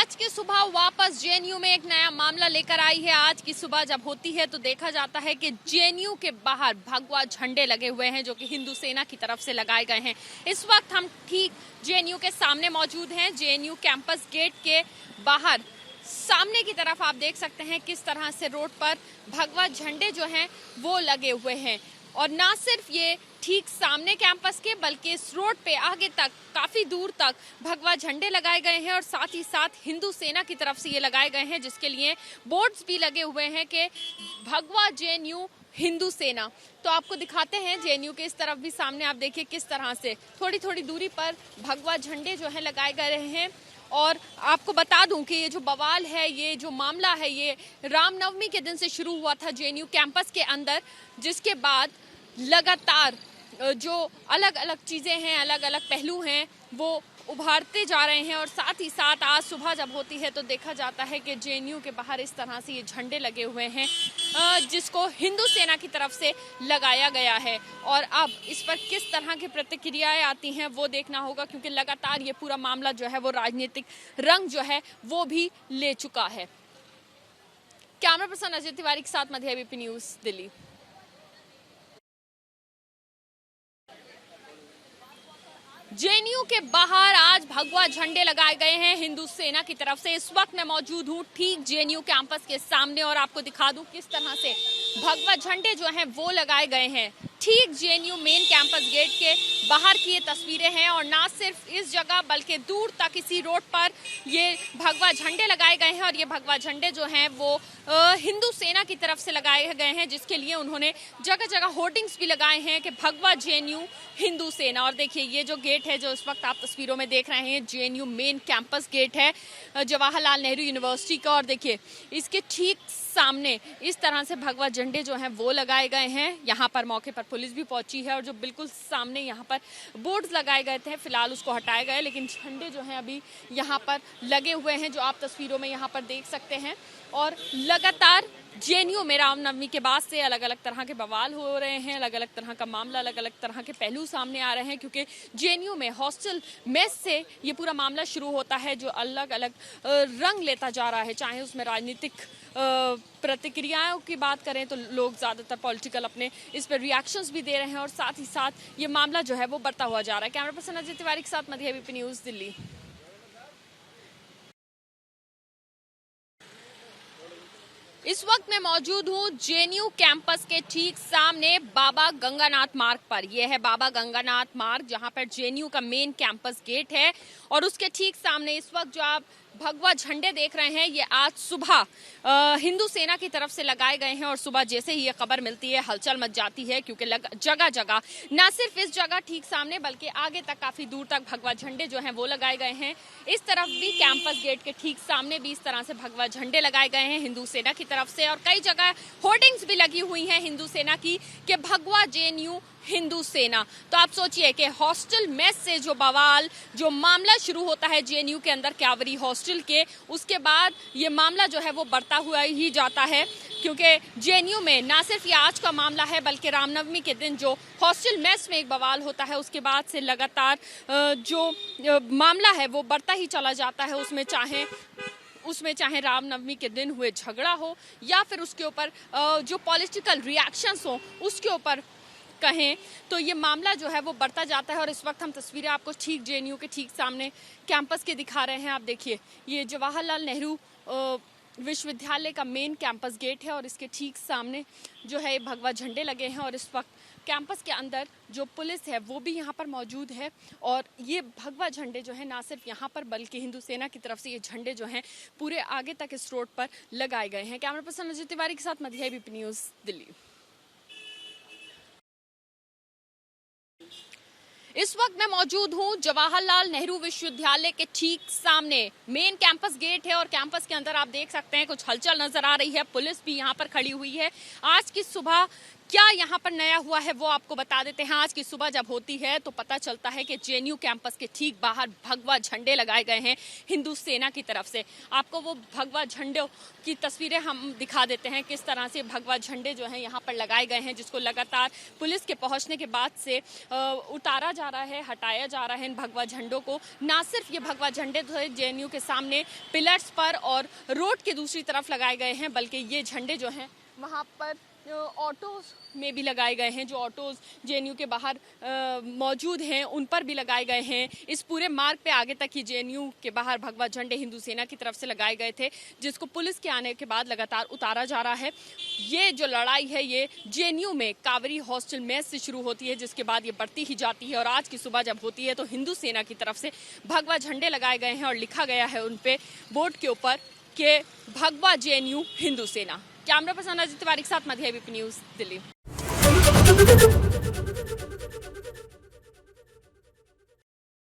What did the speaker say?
आज की सुबह वापस जेएनयू में एक नया मामला लेकर आई है। आज की सुबह जब होती है तो देखा जाता है कि जेएनयू के बाहर भगवा झंडे लगे हुए हैं जो कि हिंदू सेना की तरफ से लगाए गए हैं। इस वक्त हम ठीक जेएनयू के सामने मौजूद हैं। जेएनयू कैंपस गेट के बाहर सामने की तरफ आप देख सकते हैं किस तरह से रोड पर भगवा झंडे जो हैं वो लगे हुए हैं। और ना सिर्फ ये ठीक सामने कैंपस के बल्कि इस रोड पे आगे तक काफी दूर तक भगवा झंडे लगाए गए हैं और साथ ही साथ हिंदू सेना की तरफ से ये लगाए गए हैं, जिसके लिए बोर्ड्स भी लगे हुए हैं कि भगवा जेएनयू हिंदू सेना। तो आपको दिखाते हैं जेएनयू के इस तरफ भी सामने आप देखिए किस तरह से थोड़ी थोड़ी दूरी पर भगवा झंडे जो है लगाए गए हैं। और आपको बता दूं कि ये जो बवाल है, ये जो मामला है, ये रामनवमी के दिन से शुरू हुआ था जेएनयू कैंपस के अंदर, जिसके बाद लगातार जो अलग अलग चीजें हैं, अलग अलग पहलू हैं, वो उभारते जा रहे हैं। और साथ ही साथ आज सुबह जब होती है तो देखा जाता है कि जेएनयू के बाहर इस तरह से ये झंडे लगे हुए हैं जिसको हिंदू सेना की तरफ से लगाया गया है। और अब इस पर किस तरह की प्रतिक्रियाएं आती हैं वो देखना होगा, क्योंकि लगातार ये पूरा मामला जो है वो राजनीतिक रंग जो है वो भी ले चुका है। कैमरा पर्सन अजय तिवारी के साथ मध्य एबीपी न्यूज, दिल्ली। जेएनयू के बाहर आज भगवा झंडे लगाए गए हैं हिंदू सेना की तरफ से। इस वक्त मैं मौजूद हूं ठीक जेएनयू कैंपस के सामने और आपको दिखा दूं किस तरह से भगवा झंडे जो हैं वो लगाए गए हैं। ठीक जेएनयू मेन कैंपस गेट के बाहर की ये तस्वीरें हैं और ना सिर्फ इस जगह बल्कि दूर तक इसी रोड पर ये भगवा झंडे लगाए गए हैं। और ये भगवा झंडे जो हैं वो हिंदू सेना की तरफ से लगाए गए हैं, जिसके लिए उन्होंने जगह जगह होर्डिंग्स भी लगाए हैं कि भगवा जेएनयू हिंदू सेना। और देखिए ये जो गेट है जो इस वक्त आप तस्वीरों में देख रहे हैं, जेएनयू मेन कैंपस गेट है जवाहरलाल नेहरू यूनिवर्सिटी का। और देखिए इसके ठीक सामने इस तरह से भगवा झंडे जो हैं वो लगाए गए हैं। यहाँ पर मौके पर पुलिस भी पहुंची है और जो बिल्कुल सामने यहाँ पर बोर्ड्स लगाए गए थे, फिलहाल उसको हटाए गए, लेकिन झंडे जो हैं अभी यहाँ पर लगे हुए हैं जो आप तस्वीरों में यहाँ पर देख सकते हैं। और लगातार जेएनयू में रामनवमी के बाद से अलग अलग तरह के बवाल हो रहे हैं, अलग अलग तरह का मामला, अलग अलग तरह के पहलू सामने आ रहे हैं, क्योंकि जेएनयू में हॉस्टल मेस से ये पूरा मामला शुरू होता है जो अलग अलग रंग लेता जा रहा है। चाहे उसमें राजनीतिक प्रतिक्रियाओं की बात करें तो लोग ज़्यादातर पॉलिटिकल अपने इस पर रिएक्शंस भी दे रहे हैं और साथ ही साथ ये मामला जो है वो बढ़ता हुआ जा रहा है। कैमरा पर्सन अजय तिवारी के साथ मध्य एबीपी न्यूज़, दिल्ली। इस वक्त मैं मौजूद हूँ जेएनयू कैंपस के ठीक सामने बाबा गंगानाथ मार्ग पर। यह है बाबा गंगानाथ मार्ग जहां पर जेएनयू का मेन कैंपस गेट है। और उसके ठीक सामने इस वक्त जो आप भगवा झंडे देख रहे हैं ये आज सुबह हिंदू सेना की तरफ से लगाए गए हैं। और सुबह जैसे ही ये खबर मिलती है हलचल मच जाती है, क्योंकि जगह जगह, ना सिर्फ इस जगह ठीक सामने बल्कि आगे तक काफी दूर तक भगवा झंडे जो हैं वो लगाए गए हैं। इस तरफ भी कैंपस गेट के ठीक सामने भी इस तरह से भगवा झंडे लगाए गए हैं हिंदू सेना की तरफ से। और कई जगह होर्डिंग्स भी लगी हुई हैं हिंदू सेना की कि भगवा जेएनयू हिंदू सेना। तो आप सोचिए कि हॉस्टल मेस से जो बवाल, जो मामला शुरू होता है जेएनयू के अंदर क्यावरी हॉस्टल के, उसके बाद ये मामला जो है वो बढ़ता हुआ ही जाता है, क्योंकि जेएनयू में ना सिर्फ ये आज का मामला है बल्कि रामनवमी के दिन जो हॉस्टल मेस में एक बवाल होता है उसके बाद से लगातार जो मामला है वो बढ़ता ही चला जाता है। उसमें चाहे रामनवमी के दिन हुए झगड़ा हो या फिर उसके ऊपर जो पॉलिटिकल रिएक्शंस हो उसके ऊपर कहें, तो ये मामला जो है वो बढ़ता जाता है। और इस वक्त हम तस्वीरें आपको ठीक जेएनयू के ठीक सामने कैंपस के दिखा रहे हैं। आप देखिए ये जवाहरलाल नेहरू विश्वविद्यालय का मेन कैंपस गेट है और इसके ठीक सामने जो है भगवा झंडे लगे हैं। और इस वक्त कैंपस के अंदर जो पुलिस है वो भी यहाँ पर मौजूद है। और ये भगवा झंडे जो है ना सिर्फ यहाँ पर बल्कि हिंदू सेना की तरफ से ये झंडे जो हैं पूरे आगे तक इस रोड पर लगाए गए हैं। कैमरा पर्सन अजय तिवारी के साथ मध्य एबीपी न्यूज़, दिल्ली। इस वक्त मैं मौजूद हूं जवाहरलाल नेहरू विश्वविद्यालय के ठीक सामने। मेन कैंपस गेट है और कैंपस के अंदर आप देख सकते हैं कुछ हलचल नजर आ रही है, पुलिस भी यहां पर खड़ी हुई है। आज की सुबह क्या यहाँ पर नया हुआ है वो आपको बता देते हैं। आज की सुबह जब होती है तो पता चलता है कि जेएनयू कैंपस के ठीक बाहर भगवा झंडे लगाए गए हैं हिंदू सेना की तरफ से। आपको वो भगवा झंडों की तस्वीरें हम दिखा देते हैं, किस तरह से भगवा झंडे जो हैं यहाँ पर लगाए गए हैं, जिसको लगातार पुलिस के पहुंचने के बाद से उतारा जा रहा है, हटाया जा रहा है इन भगवा झंडों को। ना सिर्फ ये भगवा झंडे तो जेएनयू के सामने पिलर्स पर और रोड के दूसरी तरफ लगाए गए हैं, बल्कि ये झंडे जो हैं वहाँ पर ऑटोज में भी लगाए गए हैं। जो ऑटोज जेएनयू के बाहर मौजूद हैं उन पर भी लगाए गए हैं। इस पूरे मार्ग पे आगे तक ही जेएनयू के बाहर भगवा झंडे हिंदू सेना की तरफ से लगाए गए थे, जिसको पुलिस के आने के बाद लगातार उतारा जा रहा है। ये जो लड़ाई है ये जेएनयू में कावेरी हॉस्टल मेस से शुरू होती है, जिसके बाद ये बढ़ती ही जाती है और आज की सुबह जब होती है तो हिंदू सेना की तरफ से भगवा झंडे लगाए गए हैं और लिखा गया है उन पे बोर्ड के ऊपर कि भगवा जेएनयू हिंदू सेना। कैमरा पर्सन अजित तिवारी के साथ मध्य एबीपी न्यूज दिल्ली।